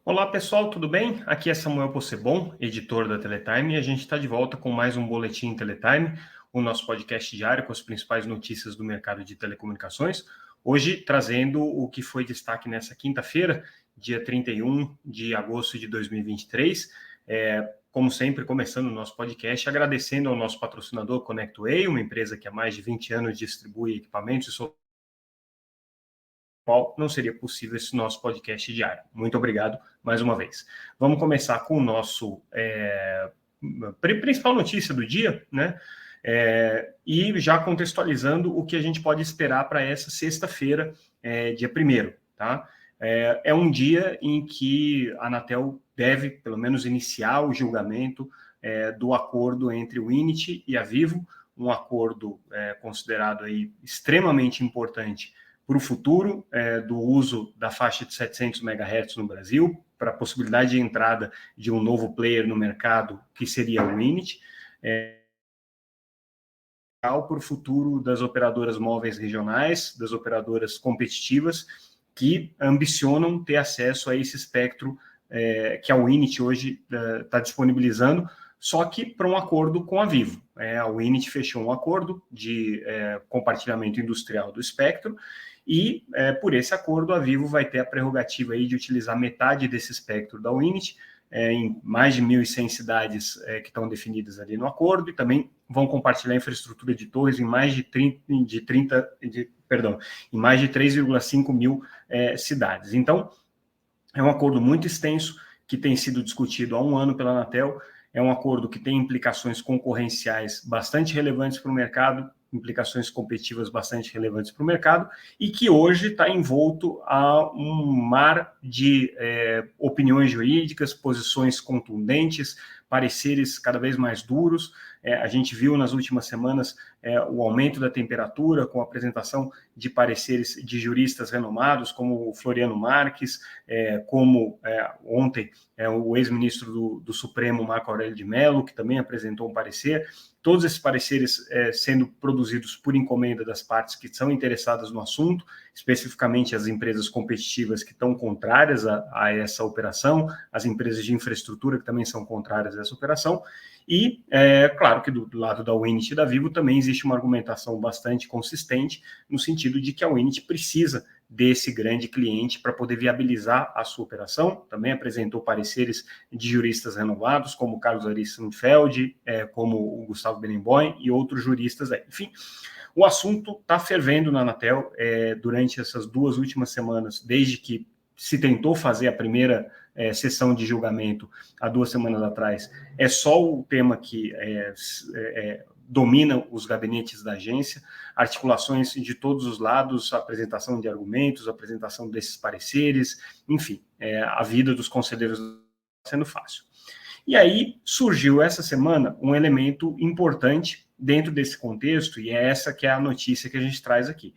Olá pessoal, tudo bem? Aqui é Samuel Possebon, editor da Teletime, e a gente está de volta com mais um Boletim Teletime, o nosso podcast diário com as principais notícias do mercado de telecomunicações. Hoje trazendo o que foi destaque nessa quinta-feira, dia 31 de agosto de 2023. Como sempre, começando o nosso podcast, agradecendo ao nosso patrocinador ConnectWay, uma empresa que há mais de 20 anos distribui equipamentos e soluções, qual não seria possível esse nosso podcast diário. Muito obrigado mais uma vez. Vamos começar com o nosso principal notícia do dia, né? E já contextualizando o que a gente pode esperar para essa sexta-feira, dia 1º, tá? É um dia em que a Anatel deve, pelo menos, iniciar o julgamento do acordo entre o Init e a Vivo, um acordo considerado aí extremamente importante para o futuro do uso da faixa de 700 MHz no Brasil, para a possibilidade de entrada de um novo player no mercado, que seria o Init, para o futuro das operadoras móveis regionais, das operadoras competitivas, que ambicionam ter acesso a esse espectro que a Winit hoje está disponibilizando, só que para um acordo com a Vivo. A Winit fechou um acordo de compartilhamento industrial do espectro, e por esse acordo a Vivo vai ter a prerrogativa aí de utilizar metade desse espectro da Winit, em mais de 1.100 cidades que estão definidas ali no acordo, e também vão compartilhar infraestrutura de torres em mais de 3,5 mil cidades. Então, é um acordo muito extenso, que tem sido discutido há um ano pela Anatel. É um acordo que tem implicações concorrenciais bastante relevantes para o mercado, implicações competitivas bastante relevantes para o mercado, e que hoje está envolto a um mar de opiniões jurídicas, posições contundentes, pareceres cada vez mais duros. A gente viu nas últimas semanas o aumento da temperatura, com a apresentação de pareceres de juristas renomados, como o Floriano Marques, como ontem o ex-ministro do Supremo, Marco Aurélio de Mello, que também apresentou um parecer. Todos esses pareceres sendo produzidos por encomenda das partes que são interessadas no assunto, especificamente as empresas competitivas que estão contrárias a essa operação, as empresas de infraestrutura que também são contrárias a essa operação. E, claro que do lado da Winit e da Vivo também existe uma argumentação bastante consistente, no sentido de que a Winit precisa desse grande cliente para poder viabilizar a sua operação. Também apresentou pareceres de juristas renovados, como o Carlos Ari Sundfeld, como o Gustavo Benenboim e outros juristas. Enfim, o assunto está fervendo na Anatel durante essas 2 últimas semanas, desde que se tentou fazer a primeira sessão de julgamento há 2 semanas atrás. É só o tema que domina os gabinetes da agência, articulações de todos os lados, apresentação de argumentos, apresentação desses pareceres, enfim, a vida dos conselheiros está sendo fácil. E aí surgiu essa semana um elemento importante dentro desse contexto, e é essa que é a notícia que a gente traz aqui,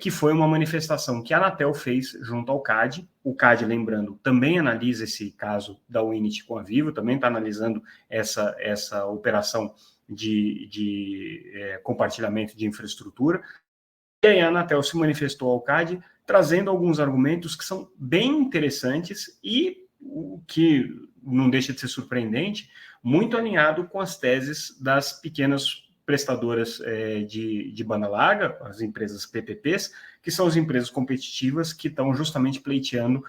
que foi uma manifestação que a Anatel fez junto ao CAD. O CAD, lembrando, também analisa esse caso da Winit com a Vivo, também está analisando essa operação de compartilhamento de infraestrutura. E aí a Anatel se manifestou ao CAD, trazendo alguns argumentos que são bem interessantes e o que não deixa de ser surpreendente, muito alinhado com as teses das pequenas prestadoras de banda larga, as empresas PPPs, que são as empresas competitivas que estão justamente pleiteando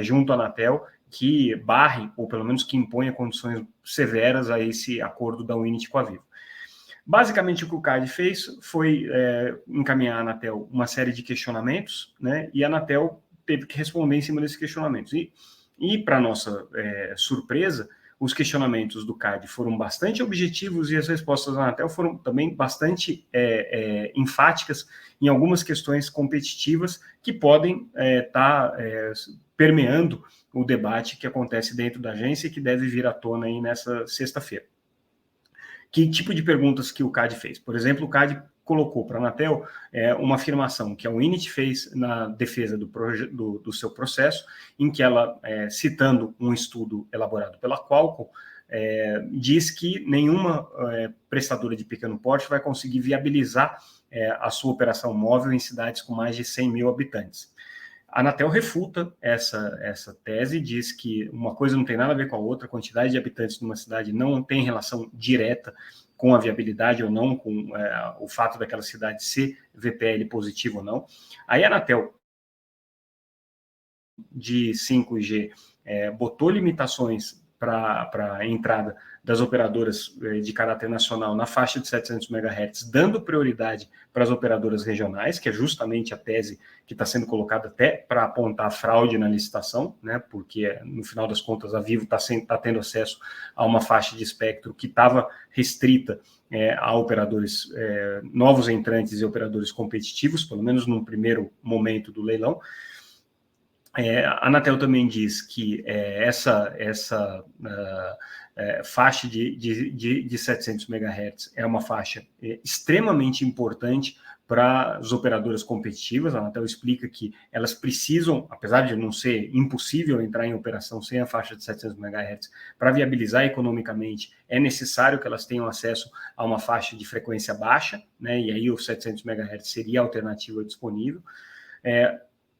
junto à Anatel, que barre, ou pelo menos que imponha condições severas a esse acordo da Winit com a Vivo. Basicamente, o que o CAD fez foi encaminhar à Anatel uma série de questionamentos, né, e a Anatel teve que responder em cima desses questionamentos. E para nossa surpresa, os questionamentos do CAD foram bastante objetivos e as respostas da Anatel foram também bastante enfáticas em algumas questões competitivas que podem estar permeando o debate que acontece dentro da agência e que deve vir à tona aí nessa sexta-feira. Que tipo de perguntas que o CAD fez? Por exemplo, o CAD colocou para a Anatel uma afirmação que a Winit fez na defesa do seu processo, em que ela, citando um estudo elaborado pela Qualcomm, diz que nenhuma prestadora de pequeno porte vai conseguir viabilizar a sua operação móvel em cidades com mais de 100 mil habitantes. A Anatel refuta essa tese, diz que uma coisa não tem nada a ver com a outra, a quantidade de habitantes numa cidade não tem relação direta com a viabilidade ou não, com o fato daquela cidade ser VPL positivo ou não. Aí a Anatel, de 5G, botou limitações para a entrada das operadoras de caráter nacional na faixa de 700 MHz, dando prioridade para as operadoras regionais, que é justamente a tese que está sendo colocada até para apontar fraude na licitação, né, porque, no final das contas, a Vivo está tendo acesso a uma faixa de espectro que estava restrita a operadores novos entrantes e operadores competitivos, pelo menos num primeiro momento do leilão. A Anatel também diz que essa faixa de 700 MHz é uma faixa extremamente importante para as operadoras competitivas. A Anatel explica que elas precisam, apesar de não ser impossível entrar em operação sem a faixa de 700 MHz, para viabilizar economicamente, é necessário que elas tenham acesso a uma faixa de frequência baixa, né, e aí o 700 MHz seria a alternativa disponível.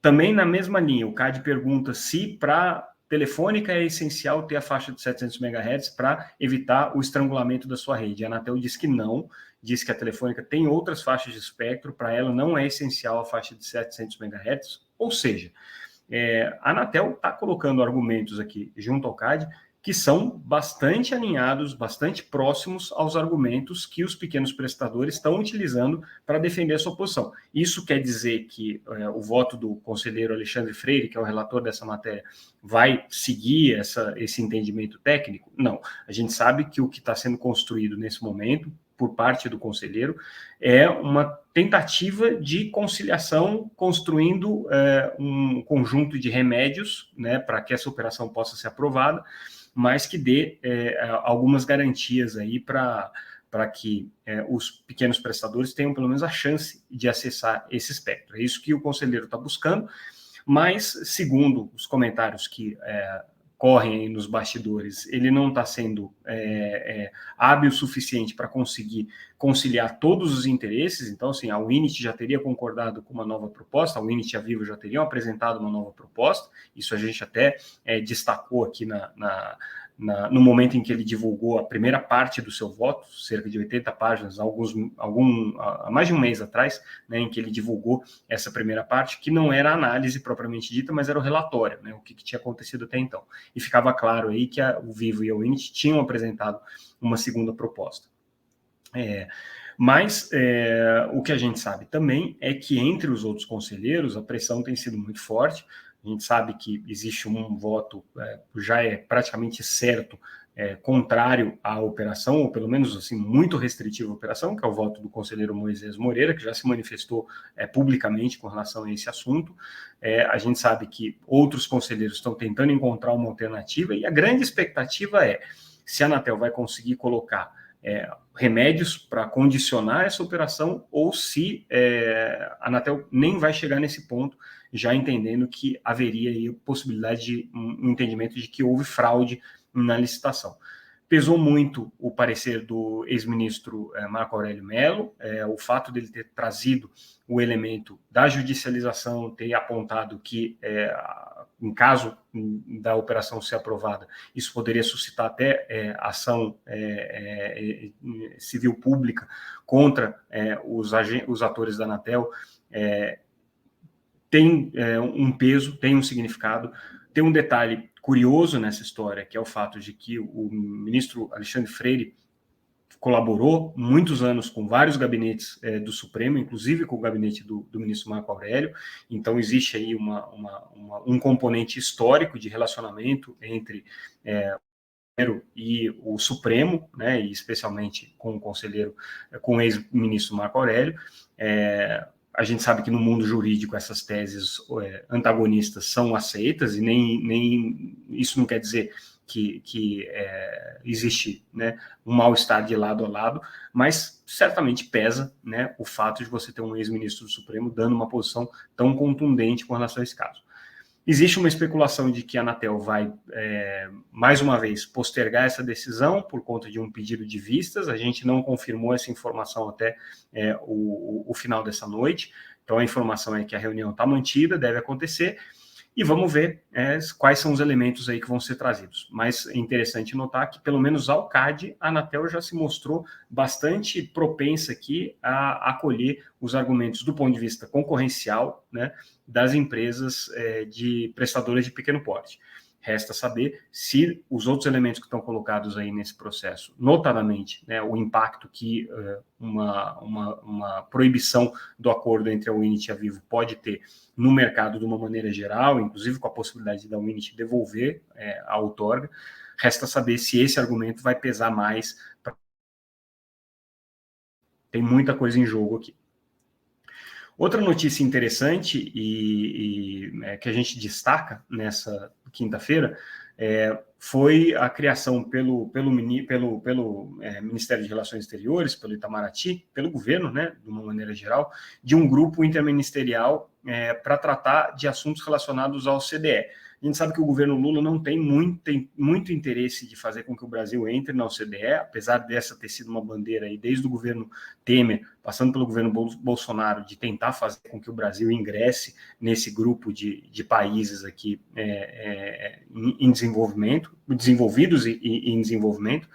Também na mesma linha, o CAD pergunta se para Telefônica é essencial ter a faixa de 700 MHz para evitar o estrangulamento da sua rede. A Anatel diz que não, diz que a Telefônica tem outras faixas de espectro, para ela não é essencial a faixa de 700 MHz, ou seja, a Anatel está colocando argumentos aqui junto ao CAD que são bastante alinhados, bastante próximos aos argumentos que os pequenos prestadores estão utilizando para defender a sua posição. Isso quer dizer que o voto do conselheiro Alexandre Freire, que é o relator dessa matéria, vai seguir esse entendimento técnico? Não. A gente sabe que o que está sendo construído nesse momento, por parte do conselheiro, é uma tentativa de conciliação, construindo um conjunto de remédios, né, para que essa operação possa ser aprovada, mas que dê algumas garantias aí para que os pequenos prestadores tenham pelo menos a chance de acessar esse espectro. É isso que o conselheiro está buscando, mas, segundo os comentários que correm nos bastidores, ele não está sendo hábil o suficiente para conseguir conciliar todos os interesses. Então, assim, a Winit já teria concordado com uma nova proposta, a Winit e a Vivo já teriam apresentado uma nova proposta, isso a gente até destacou aqui no momento em que ele divulgou a primeira parte do seu voto, cerca de 80 páginas, há mais de um mês atrás, né, em que ele divulgou essa primeira parte, que não era a análise propriamente dita, mas era o relatório, né, o que tinha acontecido até então. E ficava claro aí que o Vivo e a Winit tinham apresentado uma segunda proposta. Mas o que a gente sabe também é que entre os outros conselheiros a pressão tem sido muito forte. A gente sabe que existe um voto, já é praticamente certo, contrário à operação, ou pelo menos assim, muito restritivo à operação, que é o voto do conselheiro Moisés Moreira, que já se manifestou publicamente com relação a esse assunto. A gente sabe que outros conselheiros estão tentando encontrar uma alternativa, e a grande expectativa é se a Anatel vai conseguir colocar remédios para condicionar essa operação, ou se a Anatel nem vai chegar nesse ponto, já entendendo que haveria aí possibilidade de um entendimento de que houve fraude na licitação. Pesou muito o parecer do ex-ministro Marco Aurélio Mello, o fato dele ter trazido o elemento da judicialização, ter apontado que, em caso da operação ser aprovada, isso poderia suscitar até ação civil pública contra os atores da Anatel. Tem um peso, tem um significado. Tem um detalhe curioso nessa história, que é o fato de que o ministro Alexandre Freire colaborou muitos anos com vários gabinetes do Supremo, inclusive com o gabinete do ministro Marco Aurélio. Então, existe aí um componente histórico de relacionamento entre e o Supremo, né, e especialmente com o conselheiro, com o ex-ministro Marco Aurélio. A gente sabe que no mundo jurídico essas teses antagonistas são aceitas, e nem isso não quer dizer que existe, né, um mal-estar de lado a lado, mas certamente pesa, né, o fato de você ter um ex-ministro do Supremo dando uma posição tão contundente com relação a esse caso. Existe uma especulação de que a Anatel vai, mais uma vez, postergar essa decisão por conta de um pedido de vistas. A gente não confirmou essa informação até o final dessa noite. Então, a informação é que a reunião está mantida, deve acontecer, e vamos ver quais são os elementos aí que vão ser trazidos. Mas é interessante notar que, pelo menos ao CAD, a Anatel já se mostrou bastante propensa aqui a acolher os argumentos do ponto de vista concorrencial, né, das empresas de prestadoras de pequeno porte. Resta saber se os outros elementos que estão colocados aí nesse processo, notadamente, né, o impacto que uma proibição do acordo entre a Winit e a Vivo pode ter no mercado de uma maneira geral, inclusive com a possibilidade da Winit devolver a outorga. Resta saber se esse argumento vai pesar mais. Tem muita coisa em jogo aqui. Outra notícia interessante que a gente destaca nessa quinta-feira foi a criação pelo Ministério de Relações Exteriores, pelo Itamaraty, pelo governo, né, de uma maneira geral, de um grupo interministerial para tratar de assuntos relacionados ao CDE. A gente sabe que o governo Lula não tem muito interesse de fazer com que o Brasil entre na OCDE, apesar dessa ter sido uma bandeira aí desde o governo Temer, passando pelo governo Bolsonaro, de tentar fazer com que o Brasil ingresse nesse grupo de países aqui em desenvolvimento, desenvolvidos e em desenvolvimento.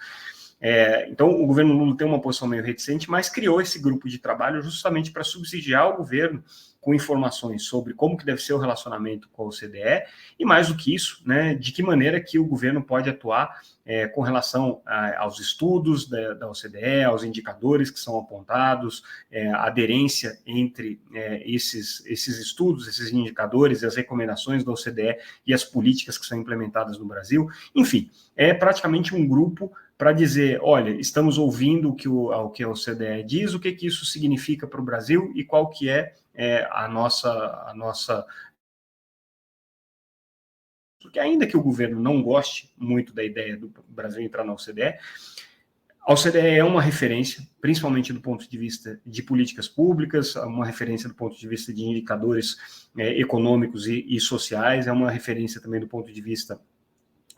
Então, o governo Lula tem uma posição meio reticente, mas criou esse grupo de trabalho justamente para subsidiar o governo com informações sobre como que deve ser o relacionamento com a OCDE e, mais do que isso, né, de que maneira que o governo pode atuar com relação aos estudos da OCDE, aos indicadores que são apontados, a aderência entre esses estudos, esses indicadores e as recomendações da OCDE e as políticas que são implementadas no Brasil. Enfim, é praticamente um grupo para dizer, olha, estamos ouvindo o que a OCDE diz, o que isso significa para o Brasil e qual que é a nossa... Porque ainda que o governo não goste muito da ideia do Brasil entrar na OCDE, a OCDE é uma referência, principalmente do ponto de vista de políticas públicas, uma referência do ponto de vista de indicadores econômicos e sociais, é uma referência também do ponto de vista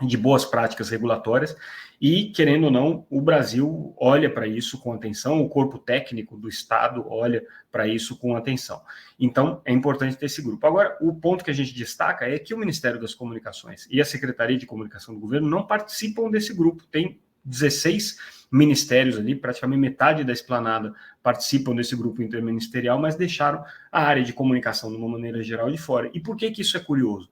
de boas práticas regulatórias, e, querendo ou não, o Brasil olha para isso com atenção, o corpo técnico do Estado olha para isso com atenção. Então, é importante ter esse grupo. Agora, o ponto que a gente destaca é que o Ministério das Comunicações e a Secretaria de Comunicação do Governo não participam desse grupo. Tem 16 ministérios ali, praticamente metade da esplanada participam desse grupo interministerial, mas deixaram a área de comunicação, de uma maneira geral, de fora. E por que isso é curioso?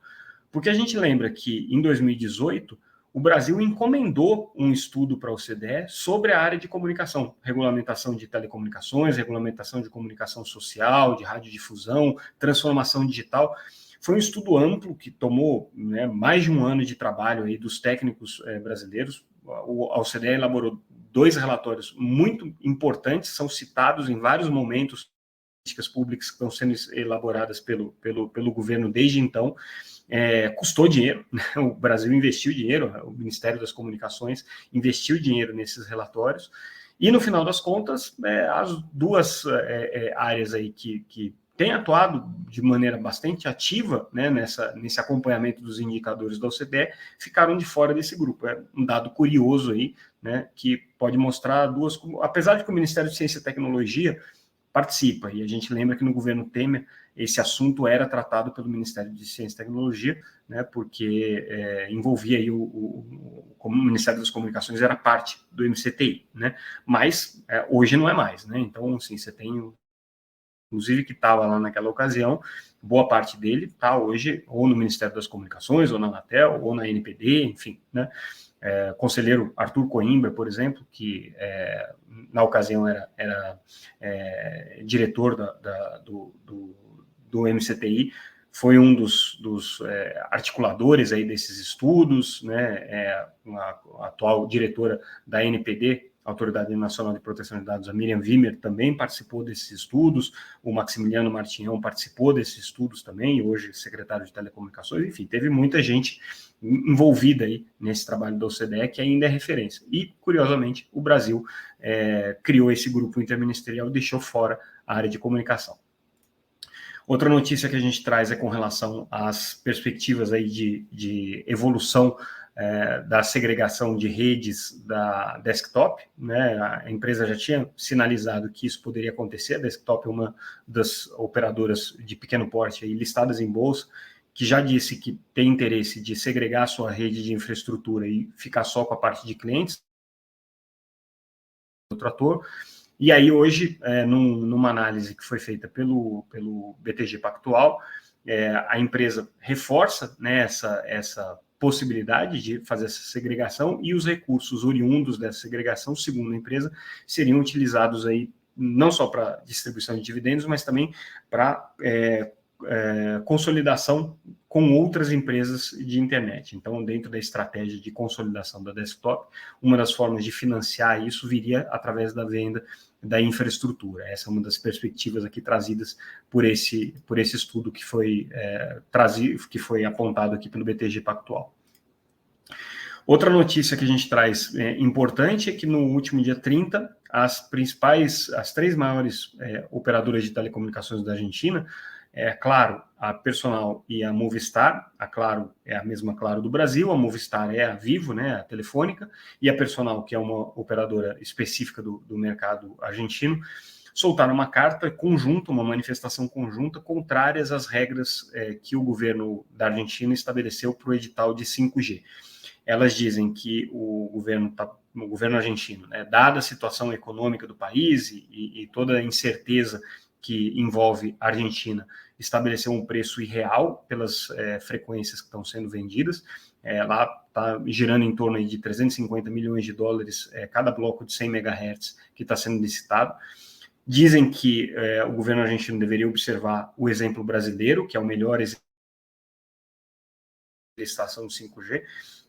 Porque a gente lembra que, em 2018, o Brasil encomendou um estudo para a OCDE sobre a área de comunicação, regulamentação de telecomunicações, regulamentação de comunicação social, de radiodifusão, transformação digital. Foi um estudo amplo que tomou mais de um ano de trabalho aí dos técnicos brasileiros. A OCDE elaborou 2 relatórios muito importantes, são citados em vários momentos políticas públicas que estão sendo elaboradas pelo governo desde então. Custou dinheiro, né? O Brasil investiu dinheiro, o Ministério das Comunicações investiu dinheiro nesses relatórios, e no final das contas, as duas áreas aí que têm atuado de maneira bastante ativa, né, nesse acompanhamento dos indicadores da OCDE, ficaram de fora desse grupo. É um dado curioso aí, né, que pode mostrar apesar de que o Ministério de Ciência e Tecnologia participa, e a gente lembra que no governo Temer esse assunto era tratado pelo Ministério de Ciência e Tecnologia, né, porque envolvia aí como o Ministério das Comunicações era parte do MCTI, né, mas hoje não é mais, né, então assim, você tem, inclusive que estava lá naquela ocasião, boa parte dele está hoje ou no Ministério das Comunicações, ou na Anatel, ou na NPD, enfim, né. Conselheiro Arthur Coimbra, por exemplo, que na ocasião era diretor do MCTI, foi um dos articuladores aí desses estudos, né, a atual diretora da NPD, Autoridade Nacional de Proteção de Dados, a Miriam Wimmer, também participou desses estudos, o Maximiliano Martinhão participou desses estudos também, hoje secretário de Telecomunicações, enfim, teve muita gente envolvida aí nesse trabalho da OCDE, que ainda é referência. E, curiosamente, o Brasil criou esse grupo interministerial e deixou fora a área de comunicação. Outra notícia que a gente traz é com relação às perspectivas aí de evolução da segregação de redes da Desktop, né? A empresa já tinha sinalizado que isso poderia acontecer. A Desktop é uma das operadoras de pequeno porte aí, listadas em bolsa, que já disse que tem interesse de segregar a sua rede de infraestrutura e ficar só com a parte de clientes, outro ator. E aí hoje, numa análise que foi feita pelo BTG Pactual, a empresa reforça, né, essa possibilidade de fazer essa segregação, e os recursos oriundos dessa segregação, segundo a empresa, seriam utilizados aí não só para distribuição de dividendos, mas também para consolidação com outras empresas de internet. Então, dentro da estratégia de consolidação da Desktop, uma das formas de financiar isso viria através da venda da infraestrutura. Essa é uma das perspectivas aqui trazidas por esse estudo que foi apontado aqui pelo BTG Pactual. Outra notícia que a gente traz importante é que no último dia 30, as três maiores operadoras de telecomunicações da Argentina, Claro, a Personal e a Movistar. A Claro é a mesma Claro do Brasil, a Movistar é a Vivo, né, a Telefônica, e a Personal, que é uma operadora específica do mercado argentino, soltaram uma carta conjunta, uma manifestação conjunta, contrárias às regras que o governo da Argentina estabeleceu para o edital de 5G. Elas dizem que o governo argentino, né, dada a situação econômica do país e toda a incerteza que envolve a Argentina, estabeleceu um preço irreal pelas frequências que estão sendo vendidas. Lá está girando em torno aí de 350 milhões de dólares cada bloco de 100 MHz que está sendo licitado. Dizem que o governo argentino deveria observar o exemplo brasileiro, que é o melhor exemplo de licitação do 5G.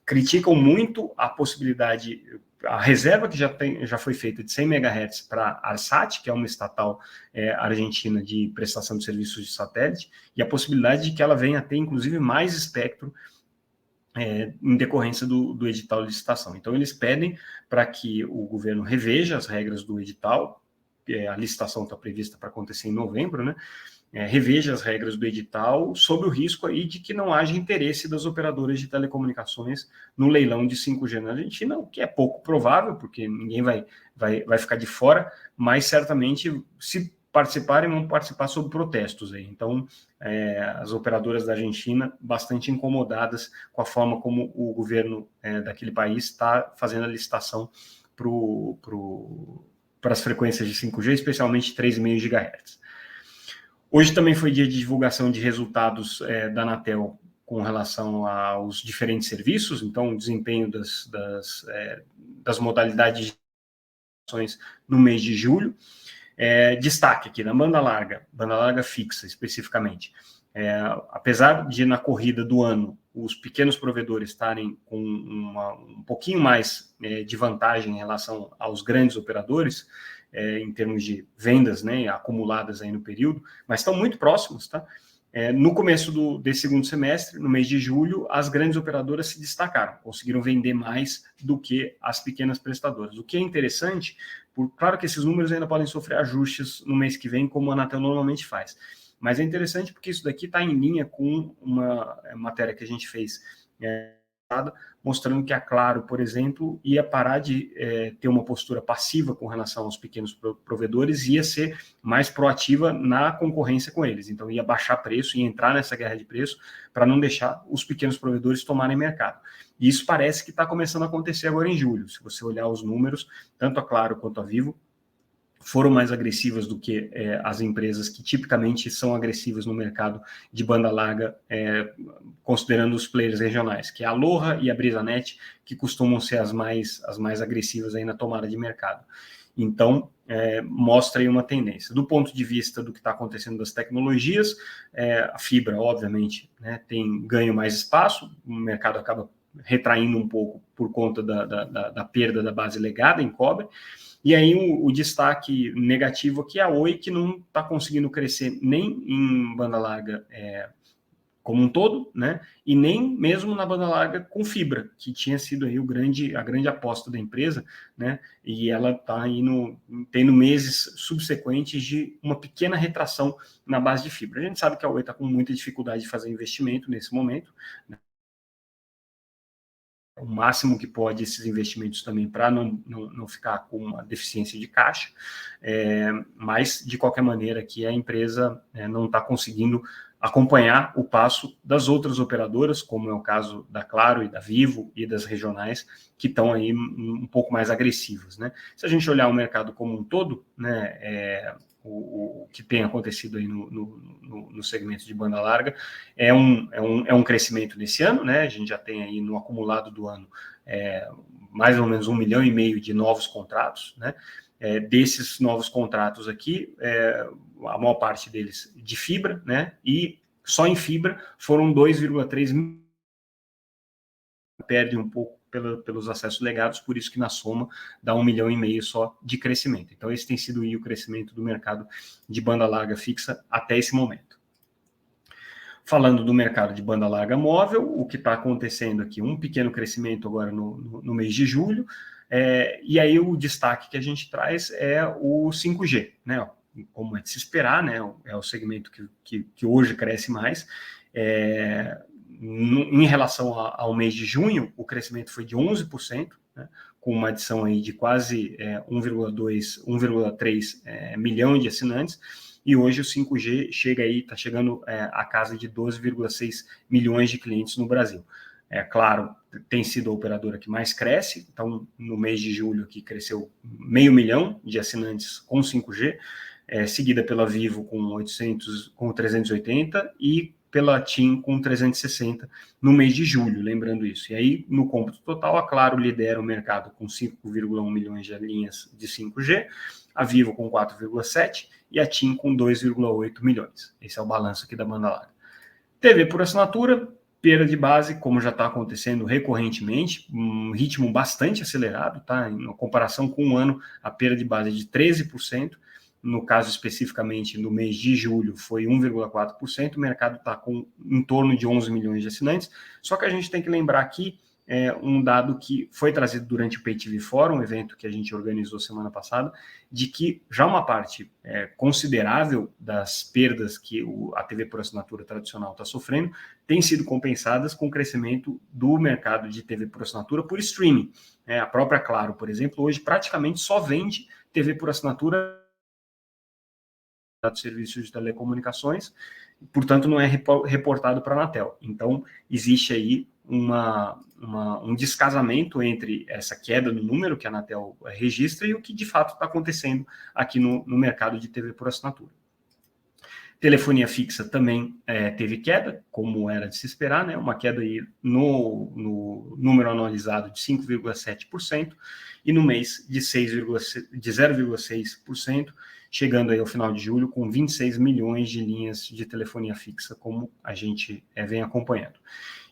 Criticam muito a possibilidade, a reserva que já foi feita de 100 MHz para a Arsat, que é uma estatal argentina de prestação de serviços de satélite, e a possibilidade de que ela venha a ter, inclusive, mais espectro em decorrência do edital de licitação. Então, eles pedem para que o governo reveja as regras do edital. A licitação está prevista para acontecer em novembro, né? Reveja as regras do edital, sob o risco aí de que não haja interesse das operadoras de telecomunicações no leilão de 5G na Argentina, o que é pouco provável, porque ninguém vai ficar de fora, mas certamente, se participarem, vão participar sob protestos aí. Então, as operadoras da Argentina bastante incomodadas com a forma como o governo daquele país está fazendo a licitação para as frequências de 5G, especialmente 3,5 GHz. Hoje também foi dia de divulgação de resultados da Anatel com relação aos diferentes serviços, então o desempenho das modalidades de ações no mês de julho. Destaque aqui na banda larga fixa especificamente. Apesar de na corrida do ano os pequenos provedores estarem com um pouquinho mais de vantagem em relação aos grandes operadores, em termos de vendas, né, acumuladas aí no período, mas estão muito próximos, tá? No começo desse segundo semestre, no mês de julho, as grandes operadoras se destacaram, conseguiram vender mais do que as pequenas prestadoras. O que é interessante, claro que esses números ainda podem sofrer ajustes no mês que vem, como a Anatel normalmente faz, mas é interessante porque isso daqui está em linha com uma matéria que a gente fez mostrando que a Claro, por exemplo, ia parar de ter uma postura passiva com relação aos pequenos provedores e ia ser mais proativa na concorrência com eles. Então, ia baixar preço, ia entrar nessa guerra de preço para não deixar os pequenos provedores tomarem mercado. E isso parece que está começando a acontecer agora em julho. Se você olhar os números, tanto a Claro quanto a Vivo foram mais agressivas do que as empresas que tipicamente são agressivas no mercado de banda larga, considerando os players regionais, que é a Aloha e a Brisanet, que costumam ser as mais agressivas aí na tomada de mercado. Então, mostra aí uma tendência. Do ponto de vista do que está acontecendo das tecnologias, a fibra, obviamente, né, tem ganho mais espaço, o mercado acaba retraindo um pouco por conta da perda da base legada em cobre. E aí o destaque negativo aqui é a Oi, que não está conseguindo crescer nem em banda larga como um todo, né? E nem mesmo na banda larga com fibra, que tinha sido aí a grande aposta da empresa, né? E ela está tendo meses subsequentes de uma pequena retração na base de fibra. A gente sabe que a Oi está com muita dificuldade de fazer investimento nesse momento, né? o máximo que pode esses investimentos também para não ficar com uma deficiência de caixa, mas de qualquer maneira aqui a empresa não está conseguindo acompanhar o passo das outras operadoras, como é o caso da Claro e da Vivo e das regionais, que estão aí um pouco mais agressivas, né? Se a gente olhar o mercado como um todo, né, o que tem acontecido aí no segmento de banda larga é um crescimento nesse ano, né? A gente já tem aí no acumulado do ano mais ou menos 1,5 milhão de novos contratos, né? Desses novos contratos aqui, a maior parte deles de fibra, né? E só em fibra foram 2,3 milhões, perde um pouco pelos acessos legados, por isso que na soma dá 1,5 milhão só de crescimento. Então esse tem sido o crescimento do mercado de banda larga fixa até esse momento. Falando do mercado de banda larga móvel, o que está acontecendo aqui, um pequeno crescimento agora no mês de julho, e aí o destaque que a gente traz é o 5G, né? Como é de se esperar, né? É o segmento que hoje cresce mais. Em relação ao mês de junho, o crescimento foi de 11%, né? Com uma adição aí de quase 1,3 milhão de assinantes. E hoje o 5G está chegando à casa de 12,6 milhões de clientes no Brasil. Claro, tem sido a operadora que mais cresce, então no mês de julho aqui cresceu 500 mil de assinantes com 5G, seguida pela Vivo com 380 e pela TIM com 360 no mês de julho, lembrando isso. E aí, no cômputo total, a Claro lidera o mercado com 5,1 milhões de linhas de 5G, a Vivo com 4,7 e a TIM com 2,8 milhões. Esse é o balanço aqui da banda larga. TV por assinatura, perda de base, como já está acontecendo recorrentemente, um ritmo bastante acelerado, tá? Em comparação com um ano, a perda de base é de 13%, no caso especificamente no mês de julho foi 1,4%, o mercado está com em torno de 11 milhões de assinantes, só que a gente tem que lembrar aqui um dado que foi trazido durante o PayTV Forum, um evento que a gente organizou semana passada, de que já uma parte considerável das perdas que a TV por assinatura tradicional está sofrendo tem sido compensadas com o crescimento do mercado de TV por assinatura por streaming. A própria Claro, por exemplo, hoje praticamente só vende TV por assinatura de serviços de telecomunicações, portanto não é reportado para a Anatel. Então existe aí um descasamento entre essa queda no número que a Anatel registra e o que de fato está acontecendo aqui no mercado de TV por assinatura. Telefonia fixa também teve queda, como era de se esperar, né? Uma queda aí no número anualizado de 5,7% e no mês de 0,6%, chegando aí ao final de julho com 26 milhões de linhas de telefonia fixa, como a gente vem acompanhando.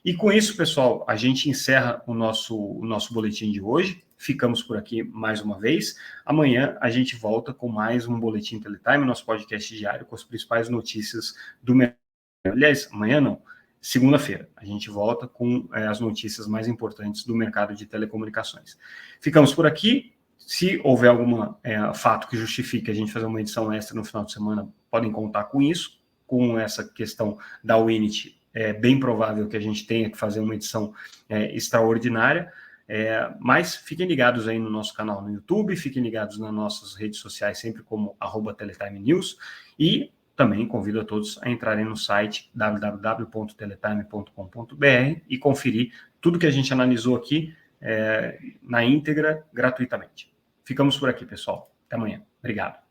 E com isso, pessoal, a gente encerra o nosso boletim de hoje. Ficamos por aqui mais uma vez. Amanhã a gente volta com mais um Boletim Teletime, nosso podcast diário com as principais notícias do mercado. Aliás, amanhã não, segunda-feira. A gente volta com as notícias mais importantes do mercado de telecomunicações. Ficamos por aqui. Se houver algum fato que justifique a gente fazer uma edição extra no final de semana, podem contar com isso. Com essa questão da Winit, é bem provável que a gente tenha que fazer uma edição extraordinária. Mas fiquem ligados aí no nosso canal no YouTube, fiquem ligados nas nossas redes sociais, sempre como @TeletimeNews, e também convido a todos a entrarem no site www.teletime.com.br e conferir tudo que a gente analisou aqui na íntegra, gratuitamente. Ficamos por aqui, pessoal. Até amanhã. Obrigado.